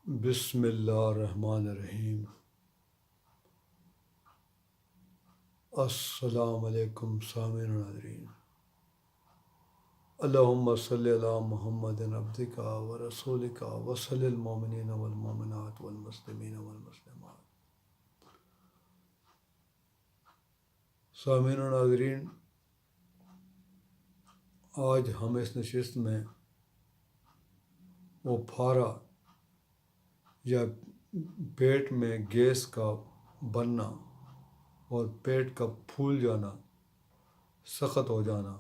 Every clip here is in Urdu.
بسم اللہ الرحمن الرحیم۔ السلام علیکم سامعین و ناظرین۔ اللہم صلی علی محمد عبدک و رسولک وصلی المؤمنین والمؤمنات والمسلمین والمسلمات۔ سامعین و ناظرین، آج ہم اس نشست میں وہ پھارا یا پیٹ میں گیس کا بننا اور پیٹ کا پھول جانا، سخت ہو جانا،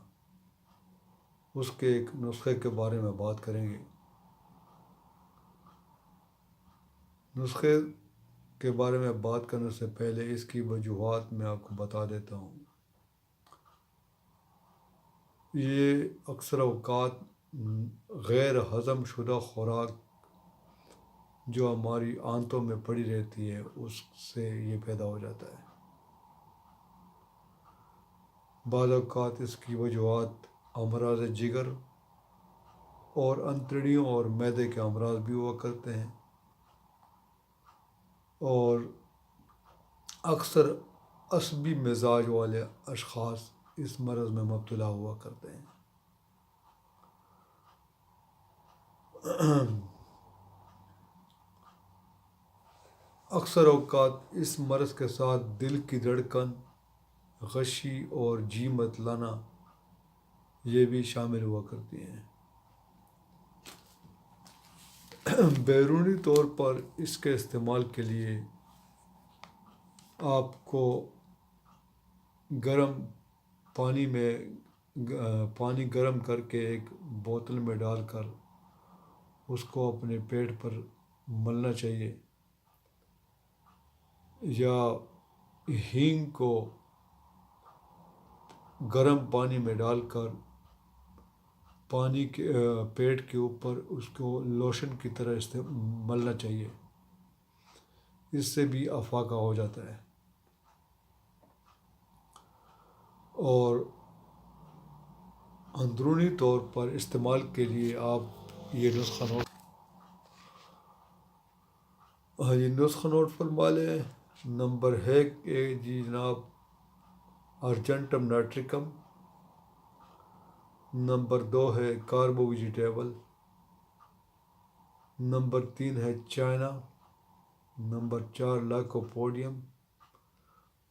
اس کے ایک نسخے کے بارے میں بات کریں گے۔ نسخے کے بارے میں بات کرنے سے پہلے اس کی وجوہات میں آپ کو بتا دیتا ہوں۔ یہ اکثر اوقات غیر ہضم شدہ خوراک جو ہماری آنتوں میں پڑی رہتی ہے اس سے یہ پیدا ہو جاتا ہے۔ بعض اوقات اس کی وجوہات امراض جگر اور انتڑیوں اور معدے کے امراض بھی ہوا کرتے ہیں، اور اکثر عصبی مزاج والے اشخاص اس مرض میں مبتلا ہوا کرتے ہیں۔ اکثر اوقات اس مرض کے ساتھ دل کی دھڑکن، غشی اور جی متلانا یہ بھی شامل ہوا کرتی ہیں۔ بیرونی طور پر اس کے استعمال کے لیے آپ کو گرم پانی گرم کر کے ایک بوتل میں ڈال کر اس کو اپنے پیٹ پر ملنا چاہیے، یا ہینگ کو گرم پانی میں ڈال کر پانی کے پیٹ کے اوپر اس کو لوشن کی طرح ملنا چاہیے۔ اس سے بھی افاقہ ہو جاتا ہے۔ اور اندرونی طور پر استعمال کے لیے آپ یہ نسخہ نوٹ فرما لیں۔ نمبر ہے کہ جی جناب ارجنٹم نائٹریکم، نمبر 2 ہے کاربو ویجیٹیبل، نمبر 3 ہے چائنا، نمبر 4 لاکوپوڈیم،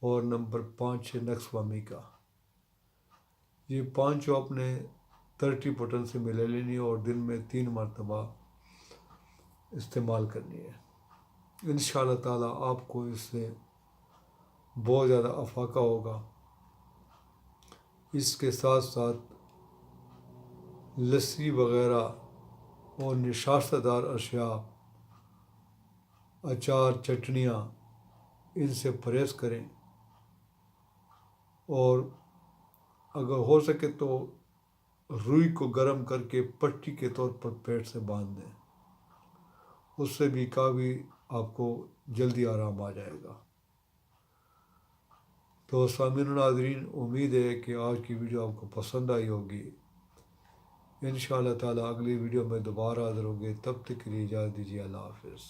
اور نمبر 5 ہے نکسوامیکا۔ یہ پانچوں اپنے 30 پوٹنسی میں لے لینی اور دن میں 3 مرتبہ استعمال کرنی ہے۔ انشاءاللہ تعالیٰ آپ کو اس سے بہت زیادہ افاقہ ہوگا۔ اس کے ساتھ ساتھ لسی وغیرہ اور نشاستہ دار اشیاء، اچار، چٹنیاں، ان سے پرہیز کریں، اور اگر ہو سکے تو روئی کو گرم کر کے پٹی کے طور پر پیٹ سے باندھ دیں، اس سے بھی کافی آپ کو جلدی آرام آ جائے گا۔ تو سامعین و ناظرین، امید ہے کہ آج کی ویڈیو آپ کو پسند آئی ہوگی۔ انشاءاللہ تعالیٰ اگلی ویڈیو میں دوبارہ حاضر ہوں گے، تب تک کے لیے اجازت دیجیے۔ اللہ حافظ۔